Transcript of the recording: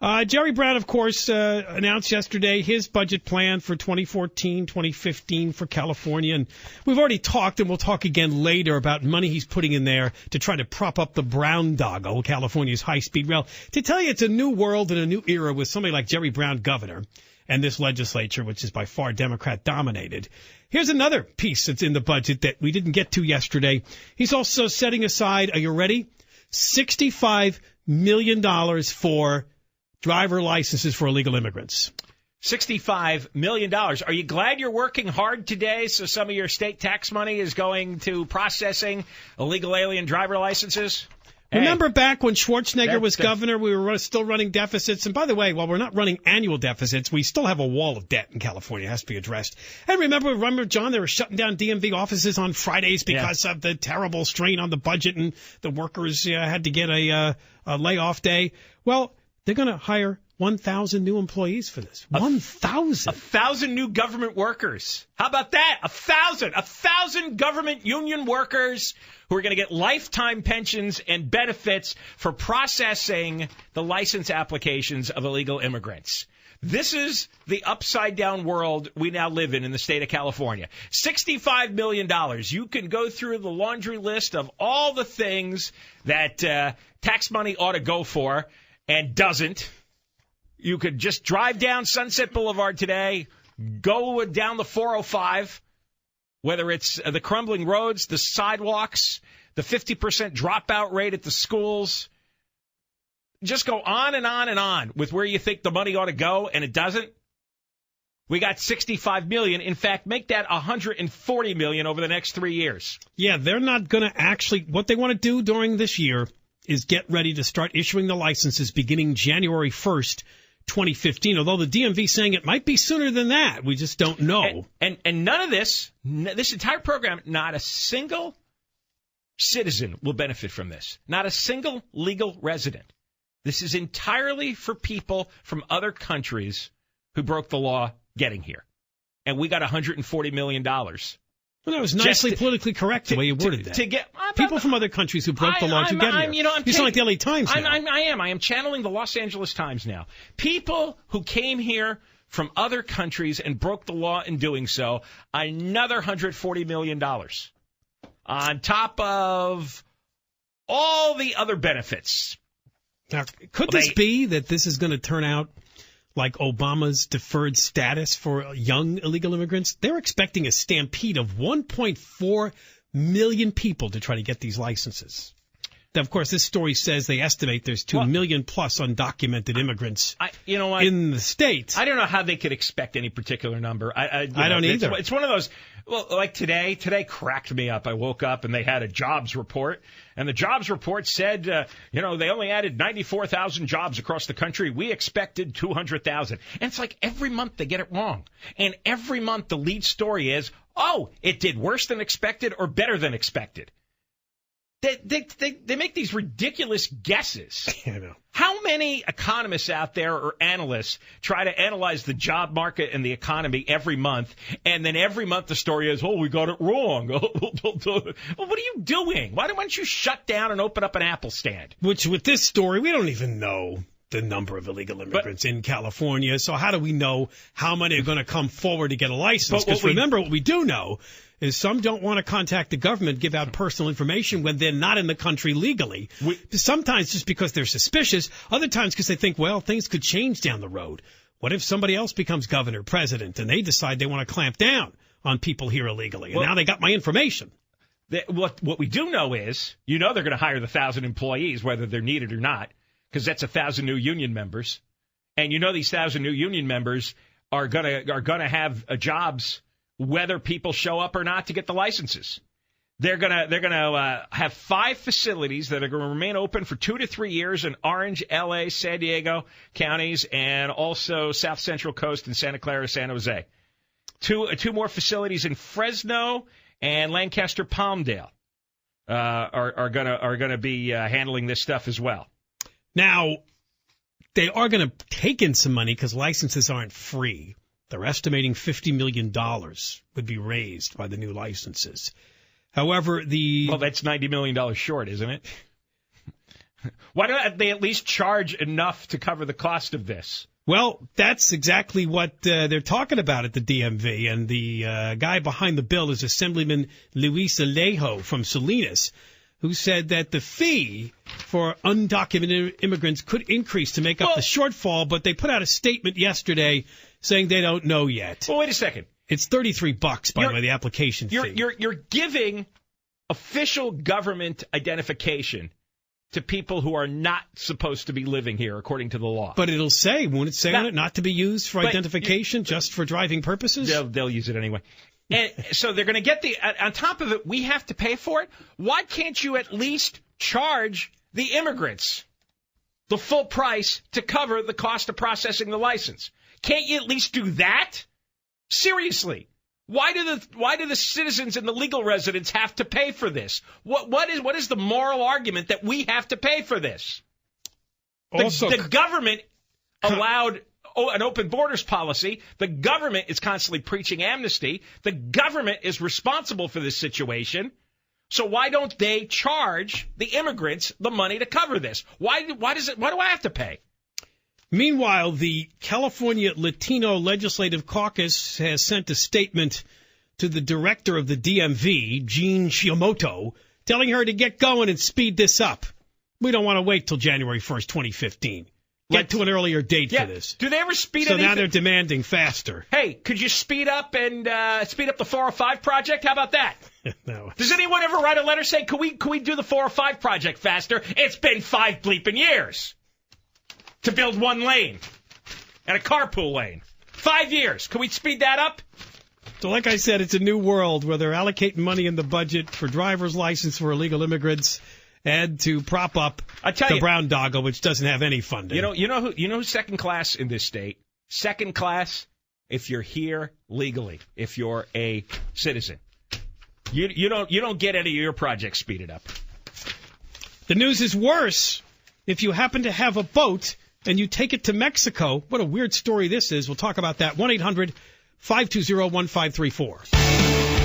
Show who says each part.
Speaker 1: Jerry Brown, of course, announced yesterday his budget plan for 2014, 2015 for California. And we've already talked, and we'll talk again later, about money he's putting in there to try to prop up the brown doggo, California's high-speed rail. To tell you, it's a new world and a new era with somebody like Jerry Brown, governor, and this legislature, which is by far Democrat-dominated. Here's another piece that's in the budget that we didn't get to yesterday. He's also setting aside, are you ready, $65 million for driver licenses for illegal immigrants.
Speaker 2: $65 million. Are you glad you're working hard today so some of your state tax money is going to processing illegal alien driver licenses?
Speaker 1: Remember back when Schwarzenegger was governor, we were still running deficits. And by the way, while we're not running annual deficits, we still have a wall of debt in California. It has to be addressed. And remember, John, they were shutting down DMV offices on Fridays because of the terrible strain on the budget, and the workers had to get a layoff day. Well, they're going to hire 1,000 new employees for this. 1,000.
Speaker 2: 1,000 new government workers. How about that? 1,000 government union workers who are going to get lifetime pensions and benefits for processing the license applications of illegal immigrants. This is the upside-down world we now live in the state of California. $65 million. You can go through the laundry list of all the things that tax money ought to go for and doesn't. You could just drive down Sunset Boulevard today, go down the 405, whether it's the crumbling roads, the sidewalks, the 50% dropout rate at the schools. Just go on and on and on with where you think the money ought to go, and it doesn't. We got $65 million. In fact, make that $140 million over the next 3 years.
Speaker 1: Yeah, they're not going to actually – what they want to do during this year is get ready to start issuing the licenses beginning January 1st, 2015, although the DMV is saying it might be sooner than that. We just don't know.
Speaker 2: And none of this entire program, not a single citizen will benefit from this. Not a single legal resident. This is entirely for people from other countries who broke the law getting here. And we got $140 million.
Speaker 1: Well, that was nicely politically correct the way you worded that. People from other countries who broke the law to get here. You sound like the LA Times now.
Speaker 2: I am channeling the Los Angeles Times now. People who came here from other countries and broke the law in doing so, another $140 million. On top of all the other benefits.
Speaker 1: Now, could this be that this is going to turn out like Obama's deferred status for young illegal immigrants? They're expecting a stampede of 1.4 million people to try to get these licenses. Now, of course, this story says they estimate there's 2 million plus undocumented immigrants in the state.
Speaker 2: I don't know how they could expect any particular number. I
Speaker 1: don't either.
Speaker 2: It's one of those, like today cracked me up. I woke up and they had a jobs report. And the jobs report said, they only added 94,000 jobs across the country. We expected 200,000. And it's like every month they get it wrong. And every month the lead story is, it did worse than expected or better than expected. They make these ridiculous guesses.
Speaker 1: I know.
Speaker 2: How many economists out there or analysts try to analyze the job market and the economy every month, and then every month the story is, we got it wrong. Well, what are you doing? Why don't you shut down and open up an Apple stand?
Speaker 1: Which, with this story, we don't even know the number of illegal immigrants in California. So how do we know how many are going to come forward to get a license? Because remember, what we do know is some don't want to contact the government, give out personal information when they're not in the country legally. Sometimes just because they're suspicious, other times because they think, things could change down the road. What if somebody else becomes governor, president, and they decide they want to clamp down on people here illegally, and now they got my information?
Speaker 2: What we do know is, they're going to hire the 1,000 employees, whether they're needed or not, because that's 1,000 new union members. And these 1,000 new union members are gonna have jobs whether people show up or not to get the licenses. They're gonna have 5 facilities that are going to remain open for 2 to 3 years in Orange, L.A., San Diego counties, and also South Central Coast and Santa Clara, San Jose. Two more facilities in Fresno and Lancaster, Palmdale are gonna be handling this stuff as well.
Speaker 1: Now, they are going to take in some money because licenses aren't free. They're estimating $50 million would be raised by the new licenses. However,
Speaker 2: Well, that's $90 million short, isn't it? Why don't they at least charge enough to cover the cost of this?
Speaker 1: Well, that's exactly what they're talking about at the DMV. And the guy behind the bill is Assemblyman Luis Alejo from Salinas, who said that the fee for undocumented immigrants could increase to make up the shortfall, but they put out a statement yesterday saying they don't know yet.
Speaker 2: Well, wait a second.
Speaker 1: It's $33, by the way, the application fee.
Speaker 2: You're giving official government identification to people who are not supposed to be living here, according to the law.
Speaker 1: But it'll say, won't it say on it, not to be used for identification, just for driving purposes?
Speaker 2: They'll use it anyway. And so they're going to get on top of it, we have to pay for it? Why can't you at least charge the immigrants the full price to cover the cost of processing the license? Can't you at least do that? Seriously. Why do the citizens and the legal residents have to pay for this? What is the moral argument that we have to pay for this? The government allowed an open borders policy. The government is constantly preaching amnesty. The government is responsible for this situation. So why don't they charge the immigrants the money to cover this? Why do I have to pay?
Speaker 1: Meanwhile, the California Latino Legislative Caucus has sent a statement to the director of the DMV, Jean Shimoto, telling her to get going and speed this up. We don't want to wait till January 1st, 2015. Get to an earlier date for this.
Speaker 2: Do they ever speed
Speaker 1: up? So
Speaker 2: anything?
Speaker 1: now they're demanding faster.
Speaker 2: Hey, could you speed up the 405 project? How about that?
Speaker 1: No.
Speaker 2: Does anyone ever write a letter saying, can we do the 405 project faster? It's been 5 bleeping years to build one lane and a carpool lane. 5 years. Can we speed that up?
Speaker 1: So like I said, it's a new world where they're allocating money in the budget for driver's license for illegal immigrants and to prop up the brown doggo, which doesn't have any funding.
Speaker 2: You know who's second class in this state? Second class if you're here legally, if you're a citizen. You don't get any of your projects speeded up.
Speaker 1: The news is worse if you happen to have a boat and you take it to Mexico. What a weird story this is. We'll talk about that. 1-800-520-1534.